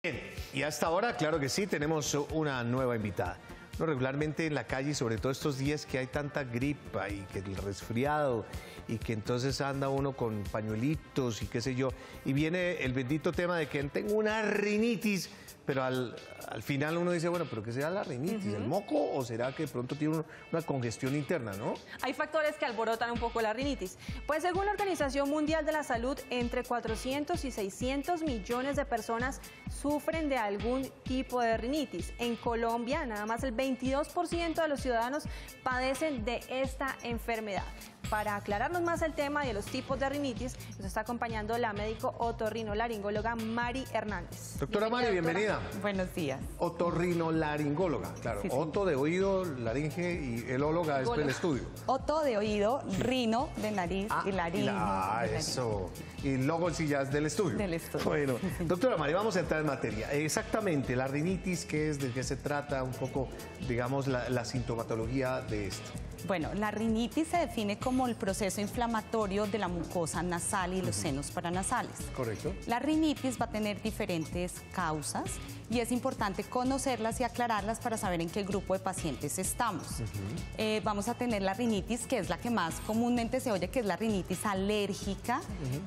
Bien, y hasta ahora, claro que sí, tenemos una nueva invitada. No, regularmente en la calle, sobre todo estos días que hay tanta gripa y que el resfriado y que entonces anda uno con pañuelitos y qué sé yo, y viene el bendito tema de que tengo una rinitis, pero al final uno dice, bueno, ¿pero qué será la rinitis? ¿El moco o será que de pronto tiene una congestión interna, no? Hay factores que alborotan un poco la rinitis. Pues según la Organización Mundial de la Salud, entre 400 y 600 millones de personas sufren de algún tipo de rinitis. En Colombia, nada más el 22% de los ciudadanos padecen de esta enfermedad. Para aclararnos más el tema de los tipos de rinitis, nos está acompañando la médico otorrinolaringóloga Mari Hernández. Doctora Mari, bienvenida. Buenos días. Otorrinolaringóloga, claro. Sí, sí. Oto de oído, laringe y el óloga es del estudio. Oto de oído, rino de nariz y laringe. Eso. Y logo sí ya es del estudio. Del estudio. Bueno, doctora Mari, vamos a entrar en materia. Exactamente, la rinitis, ¿qué es? ¿De qué se trata? Un poco, digamos, la sintomatología de esto. Bueno, la rinitis se define como el proceso inflamatorio de la mucosa nasal y los senos paranasales. Correcto. La rinitis va a tener diferentes causas y es importante conocerlas y aclararlas para saber en qué grupo de pacientes estamos. Vamos a tener la rinitis, que es la que más comúnmente se oye, que es la rinitis alérgica,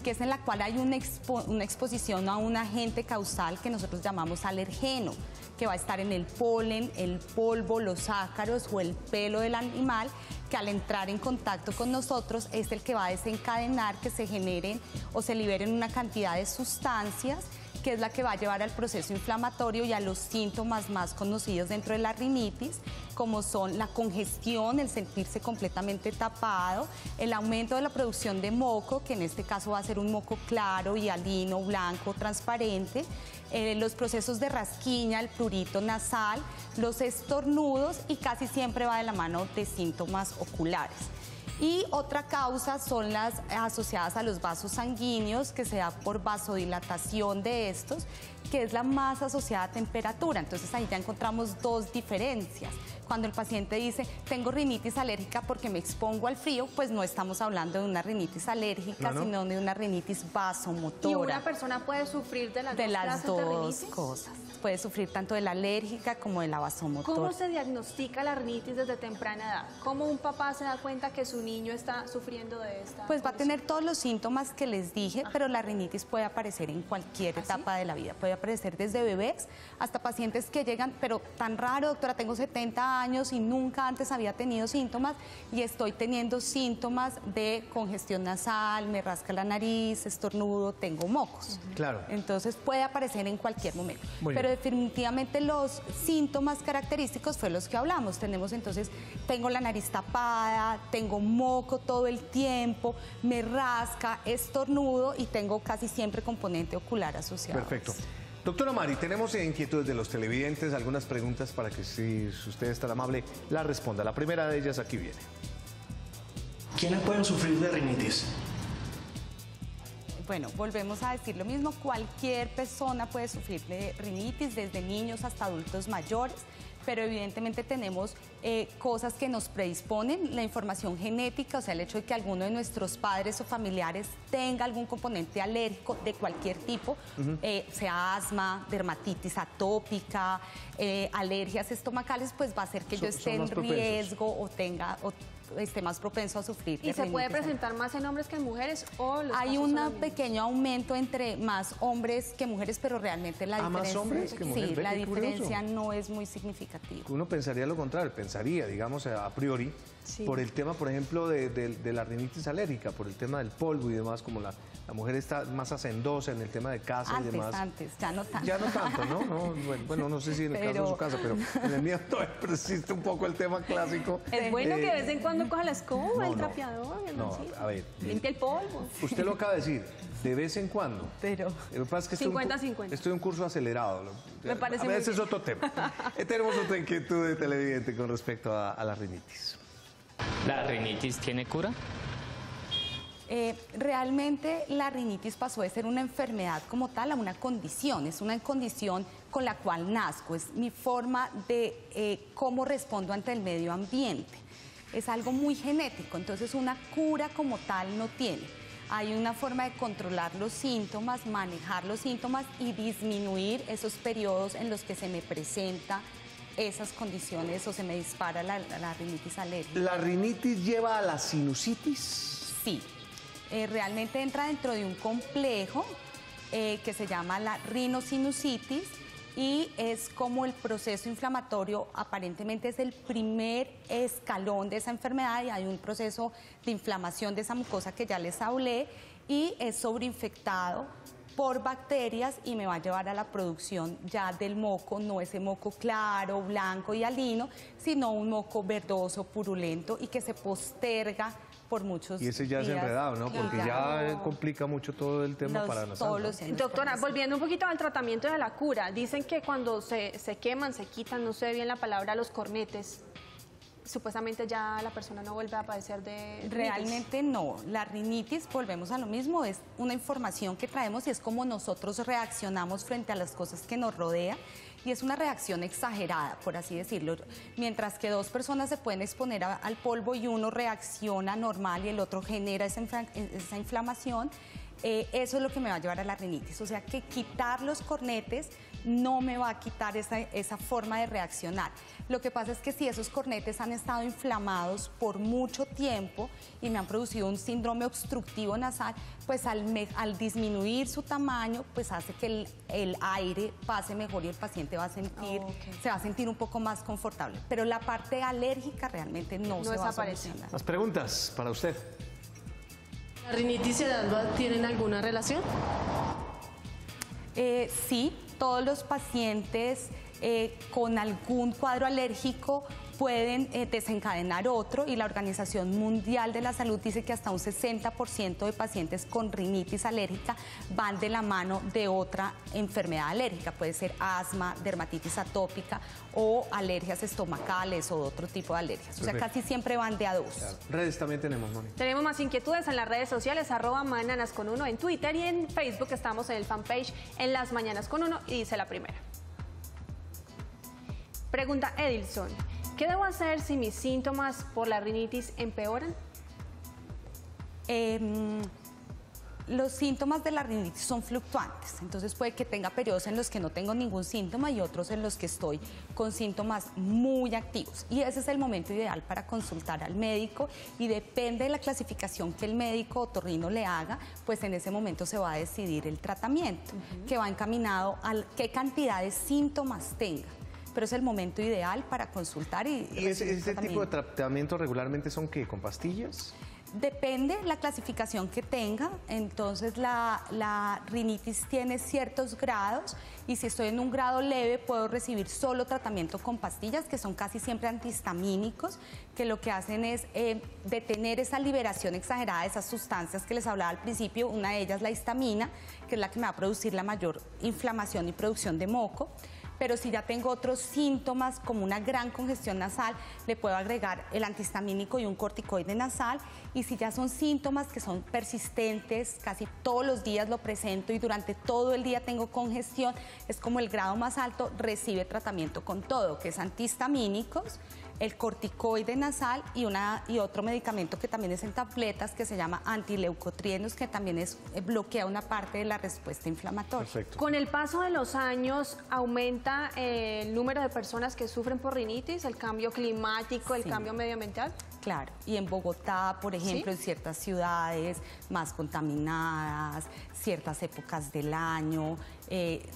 que es en la cual hay una exposición a un agente causal que nosotros llamamos alergeno, que va a estar en el polen, el polvo, los ácaros o el pelo del animal, que al entrar en contacto con nosotros es el que va a desencadenar que se generen o se liberen una cantidad de sustancias, que es la que va a llevar al proceso inflamatorio y a los síntomas más conocidos dentro de la rinitis, como son la congestión, el sentirse completamente tapado, el aumento de la producción de moco, que en este caso va a ser un moco claro, hialino, blanco, transparente, los procesos de rasquiña, el prurito nasal, los estornudos y casi siempre va de la mano de síntomas oculares. Y otra causa son las asociadas a los vasos sanguíneos, que se da por vasodilatación de estos, que es la más asociada a temperatura. Entonces ahí ya encontramos dos diferencias. Cuando el paciente dice, tengo rinitis alérgica porque me expongo al frío, pues no estamos hablando de una rinitis alérgica, sino de una rinitis vasomotora. ¿Y una persona puede sufrir de las dos cosas? Puede sufrir tanto de la alérgica como de la vasomotora. ¿Cómo se diagnostica la rinitis desde temprana edad? ¿Cómo un papá se da cuenta que su niño está sufriendo de esta Pues va a tener todos los síntomas que les dije, pero la rinitis puede aparecer en cualquier etapa de la vida. Puede aparecer desde bebés hasta pacientes que llegan, pero tan raro, doctora, tengo 70 años y nunca antes había tenido síntomas y estoy teniendo síntomas de congestión nasal, me rasca la nariz, estornudo, tengo mocos. Claro. Entonces puede aparecer en cualquier momento. Muy Pero bien. definitivamente los síntomas característicos fue los que hablamos. Tenemos entonces, tengo la nariz tapada, tengo moco todo el tiempo, me rasca, estornudo y tengo casi siempre componente ocular asociado. Perfecto. Doctora Mari, tenemos inquietudes de los televidentes, algunas preguntas para que, si usted es tan amable, la responda. La primera de ellas aquí viene. ¿Quiénes pueden sufrir de rinitis? Bueno, volvemos a decir lo mismo, cualquier persona puede sufrir de rinitis, desde niños hasta adultos mayores, pero evidentemente tenemos cosas que nos predisponen, la información genética, o sea, el hecho de que alguno de nuestros padres o familiares tenga algún componente alérgico de cualquier tipo, sea asma, dermatitis atópica, alergias estomacales, pues va a hacer que yo esté en riesgo o tenga... esté más propenso a sufrir. ¿Y se puede presentar más en hombres que en mujeres? ¿O los hay casos un son pequeño aumento entre más hombres que mujeres, pero realmente la diferencia, ¿más hombres que mujeres? sí, la Qué diferencia curioso. no es muy significativa. Uno pensaría lo contrario, pensaría, digamos, a priori, por el tema, por ejemplo, de la rinitis alérgica, por el tema del polvo y demás, como la mujer está más hacendosa en el tema de casa y demás. Antes, ya no tanto. Ya no tanto, ¿no? Bueno, no sé si en el caso de su casa, pero en el mío todavía persiste un poco el tema clásico. Es bueno que de vez en cuando coja la escoba, el trapeador, el No, mancito, a ver. limpia el polvo. Usted lo acaba de decir, de vez en cuando. Pero... Lo que pasa es que 50-50. estoy en un curso acelerado. Me parece a muy veces es bien. otro tema. Tenemos otra inquietud de televidente con respecto a la rinitis. ¿La rinitis tiene cura? Realmente la rinitis pasó de ser una enfermedad como tal a una condición. Es una condición con la cual nazco, es mi forma de cómo respondo ante el medio ambiente. Es algo muy genético, entonces una cura como tal no tiene. Hay una forma de controlar los síntomas, manejar los síntomas y disminuir esos periodos en los que se me presenta esas condiciones o se me dispara la rinitis alérgica. ¿La rinitis lleva a la sinusitis? Sí, realmente entra dentro de un complejo que se llama la rinosinusitis y es como el proceso inflamatorio, aparentemente es el primer escalón de esa enfermedad y hay un proceso de inflamación de esa mucosa que ya les hablé y es sobreinfectado por bacterias y me va a llevar a la producción ya del moco, no ese moco claro, blanco y alino, sino un moco verdoso, purulento y que se posterga por muchos días. Y ese ya es enredado, ¿no? Porque ya complica mucho todo el tema para la salud. Doctora, volviendo un poquito al tratamiento de la cura, dicen que cuando se queman, se quitan, no sé bien la palabra, los cornetes, supuestamente ya la persona no vuelve a padecer de rinitis. Realmente no. La rinitis, volvemos a lo mismo, es una información que traemos y es como nosotros reaccionamos frente a las cosas que nos rodean y es una reacción exagerada, por así decirlo. Mientras que dos personas se pueden exponer al polvo y uno reacciona normal y el otro genera esa inflamación, eso es lo que me va a llevar a la rinitis. O sea que quitar los cornetes no me va a quitar esa forma de reaccionar. Lo que pasa es que si esos cornetes han estado inflamados por mucho tiempo y me han producido un síndrome obstructivo nasal, pues al disminuir su tamaño, pues hace que el aire pase mejor y el paciente va a sentir, se va a sentir un poco más confortable. Pero la parte alérgica realmente no se va a solucionar. Más preguntas para usted. ¿La rinitis y el asma tienen alguna relación? Sí, todos los pacientes con algún cuadro alérgico pueden desencadenar otro y la Organización Mundial de la Salud dice que hasta un 60% de pacientes con rinitis alérgica van de la mano de otra enfermedad alérgica, puede ser asma, dermatitis atópica o alergias estomacales o otro tipo de alergias. O sea, casi siempre van de a dos. Claro. Redes también tenemos, Moni. Tenemos más inquietudes en las redes sociales, @mananascon1 en Twitter y en Facebook estamos en el fanpage En las Mañanas con Uno y dice la primera. Pregunta Edilson, ¿qué debo hacer si mis síntomas por la rinitis empeoran? Los síntomas de la rinitis son fluctuantes, entonces puede que tenga periodos en los que no tengo ningún síntoma y otros en los que estoy con síntomas muy activos. Y ese es el momento ideal para consultar al médico y depende de la clasificación que el médico otorrino le haga, pues en ese momento se va a decidir el tratamiento, que va encaminado a qué cantidad de síntomas tenga. Pero es el momento ideal para consultar y ese tipo de tratamiento regularmente son qué, con pastillas? Depende la clasificación que tenga, entonces la rinitis tiene ciertos grados y si estoy en un grado leve puedo recibir solo tratamiento con pastillas que son casi siempre antihistamínicos, que lo que hacen es detener esa liberación exagerada de esas sustancias que les hablaba al principio, una de ellas la histamina, que es la que me va a producir la mayor inflamación y producción de moco. Pero si ya tengo otros síntomas como una gran congestión nasal, le puedo agregar el antihistamínico y un corticoide nasal. Y si ya son síntomas que son persistentes, casi todos los días lo presento y durante todo el día tengo congestión, es como el grado más alto, recibe tratamiento con todo, que es antihistamínicos, el corticoide nasal y otro medicamento que también es en tabletas que se llama antileucotrienos, que también bloquea una parte de la respuesta inflamatoria. Perfecto. Con el paso de los años aumenta el número de personas que sufren por rinitis, el cambio climático, el cambio medioambiental. Claro, y en Bogotá, por ejemplo, ¿Sí? en ciertas ciudades más contaminadas, ciertas épocas del año,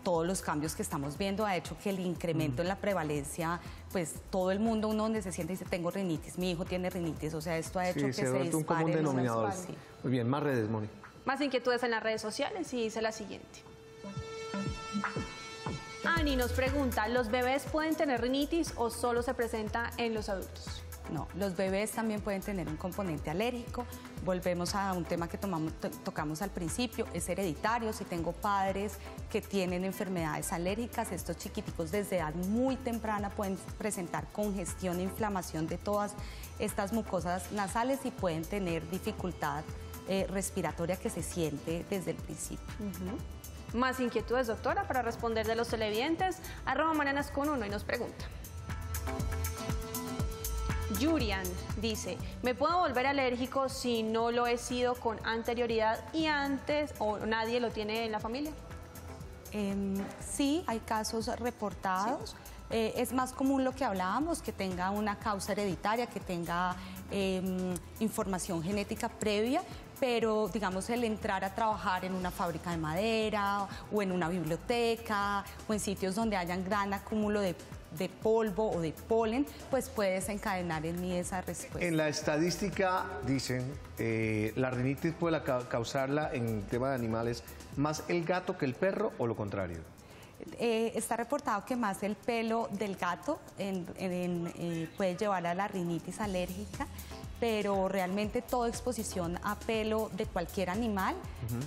todos los cambios que estamos viendo ha hecho que el incremento en la prevalencia, pues todo el mundo, uno donde se siente y dice, tengo rinitis, mi hijo tiene rinitis, o sea, esto ha hecho que se dispare un común denominador. Sí. Muy bien, más redes, Moni. Más inquietudes en las redes sociales y dice la siguiente. Ani nos pregunta, ¿los bebés pueden tener rinitis o solo se presenta en los adultos? No, los bebés también pueden tener un componente alérgico. Volvemos a un tema que tocamos al principio, es hereditario. Si tengo padres que tienen enfermedades alérgicas, estos chiquiticos desde edad muy temprana pueden presentar congestión e inflamación de todas estas mucosas nasales y pueden tener dificultad respiratoria que se siente desde el principio. Más inquietudes, doctora, para responder de los televidentes, @mananascon1 y nos pregunta. Yurian dice, ¿me puedo volver alérgico si no lo he sido con anterioridad y antes o nadie lo tiene en la familia? Sí, hay casos reportados. Sí. Es más común lo que hablábamos, que tenga una causa hereditaria, que tenga información genética previa, pero digamos el entrar a trabajar en una fábrica de madera o en una biblioteca o en sitios donde hayan gran acúmulo de polvo o de polen, pues puede desencadenar en mí esa respuesta. En la estadística dicen, la rinitis puede causarla en tema de animales más el gato que el perro o lo contrario. Está reportado que más el pelo del gato puede llevar a la rinitis alérgica, pero realmente toda exposición a pelo de cualquier animal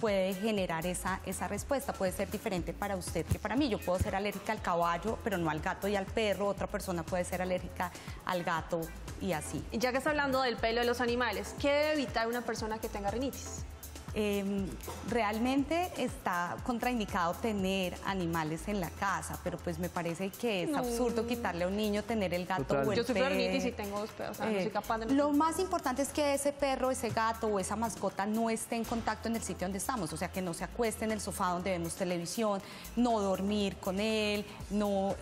puede generar esa respuesta. Puede ser diferente para usted que para mí. Yo puedo ser alérgica al caballo, pero no al gato y al perro. Otra persona puede ser alérgica al gato y así. Ya que está hablando del pelo de los animales, ¿qué debe evitar una persona que tenga rinitis? Realmente está contraindicado tener animales en la casa, pero pues me parece que es absurdo quitarle a un niño tener el gato o el Yo sufro rinitis y tengo 2 pedos, o sea, no soy capaz de... Lo más importante es que ese perro, ese gato o esa mascota no esté en contacto en el sitio donde estamos, o sea, que no se acueste en el sofá donde vemos televisión, no dormir con él, no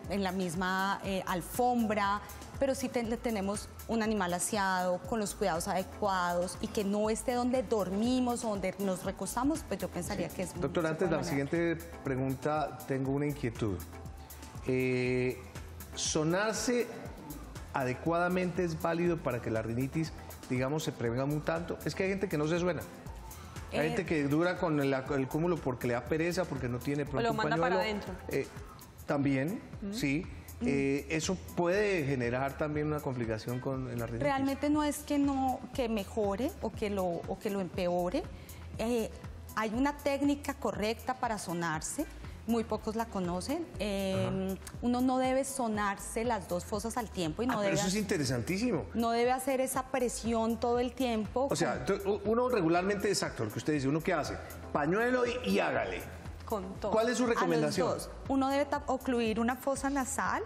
en la misma alfombra. Pero si tenemos un animal aseado, con los cuidados adecuados y que no esté donde dormimos o donde nos recostamos, pues yo pensaría que es... Doctor, antes de la siguiente pregunta, tengo una inquietud. ¿Sonarse adecuadamente es válido para que la rinitis, digamos, se prevenga un tanto? Es que hay gente que no se suena. Hay gente que dura con el cúmulo porque le da pereza, porque no tiene pronto o lo manda para adentro. También, sí. ¿Eso puede generar también una complicación con la rinitis? Realmente no es que mejore o que lo empeore. Hay una técnica correcta para sonarse, muy pocos la conocen. Uno no debe sonarse las 2 fosas al tiempo. Pero eso es interesantísimo. No debe hacer esa presión todo el tiempo. O sea, uno regularmente, exacto, lo que usted dice, ¿uno qué hace? Pañuelo y hágale. ¿Cuál es su recomendación? A los 2. Uno debe ocluir una fosa nasal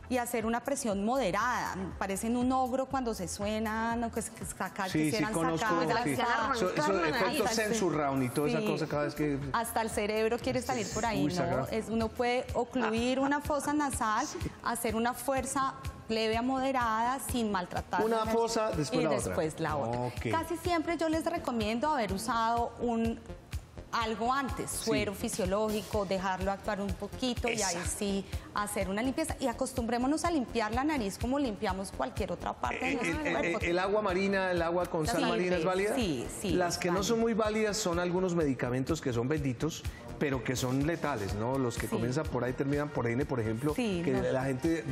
y hacer una presión moderada. Parecen un ogro cuando se suenan o que quisieran sacar. Eso efecto censurround y toda esa cosa cada vez que... Hasta el cerebro quiere salir por ahí, ¿no? Uno puede ocluir una fosa nasal, hacer una fuerza leve a moderada sin maltratar. Una fosa, después la otra. Y después la otra. Okay. Casi siempre yo les recomiendo haber usado algo antes, suero fisiológico, dejarlo actuar un poquito y ahí sí hacer una limpieza. Y acostumbrémonos a limpiar la nariz como limpiamos cualquier otra parte de nuestro cuerpo. ¿El agua marina, el agua con sal marina es válida? Sí. Las que no son muy válidas son algunos medicamentos que son benditos, pero que son letales, ¿no? Los que comienzan por ahí, terminan por N, por ejemplo, que la gente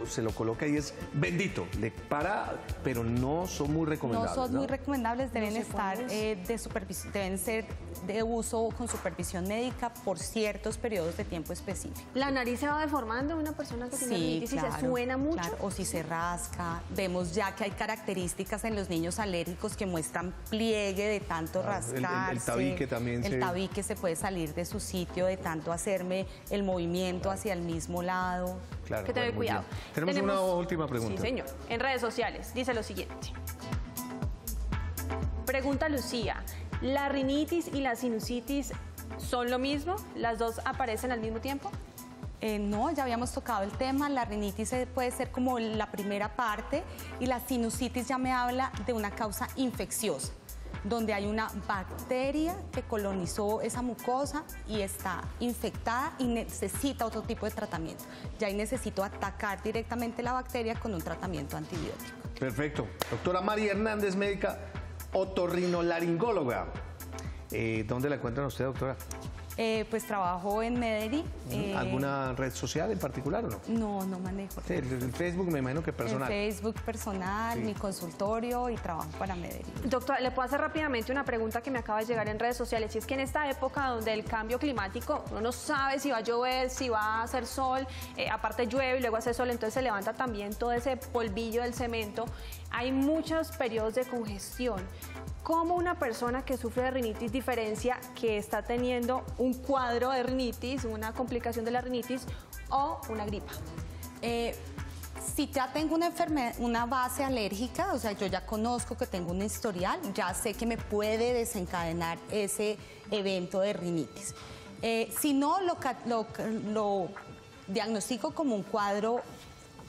se lo coloca y es bendito, le para, pero no son muy recomendables. No son muy recomendables, deben estar deben ser de uso con supervisión médica por ciertos periodos de tiempo específicos. ¿La nariz se va deformando una persona que tiene rinitis y se suena mucho? Claro, o si se rasca. Vemos ya que hay características en los niños alérgicos que muestran pliegue de tanto rascarse. El tabique también. El tabique se puede salir de su sitio de tanto hacerme el movimiento hacia el mismo lado. Claro, que tener cuidado. Tenemos una última pregunta. Sí, señor. En redes sociales dice lo siguiente. Pregunta Lucía, ¿la rinitis y la sinusitis son lo mismo? ¿Las dos aparecen al mismo tiempo? No, ya habíamos tocado el tema. La rinitis puede ser como la primera parte y la sinusitis ya me habla de una causa infecciosa, donde hay una bacteria que colonizó esa mucosa y está infectada y necesita otro tipo de tratamiento. Ya ahí necesito atacar directamente la bacteria con un tratamiento antibiótico. Perfecto. Doctora María Hernández, médica otorrinolaringóloga. ¿Dónde la encuentran usted, doctora? Pues trabajo en Medellín. ¿Alguna red social en particular o no? No manejo. Sí, el Facebook me imagino que personal. El Facebook personal, mi consultorio y trabajo para Medellín. Doctora, le puedo hacer rápidamente una pregunta que me acaba de llegar en redes sociales. Y es que en esta época donde el cambio climático, uno no sabe si va a llover, si va a hacer sol, aparte llueve y luego hace sol, entonces se levanta también todo ese polvillo del cemento. Hay muchos periodos de congestión. ¿Cómo una persona que sufre de rinitis diferencia que está teniendo un cuadro de rinitis, una complicación de la rinitis o una gripa? Si ya tengo una enfermedad, una base alérgica, o sea, yo ya conozco que tengo un historial, ya sé que me puede desencadenar ese evento de rinitis. Si no, lo diagnostico como un cuadro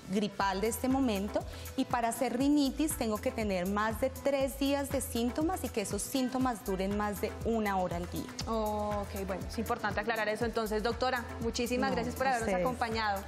gripal de este momento, y para hacer rinitis tengo que tener más de 3 días de síntomas y que esos síntomas duren más de 1 hora al día. Ok, bueno, es importante aclarar eso. Entonces, doctora, muchísimas gracias por habernos acompañado.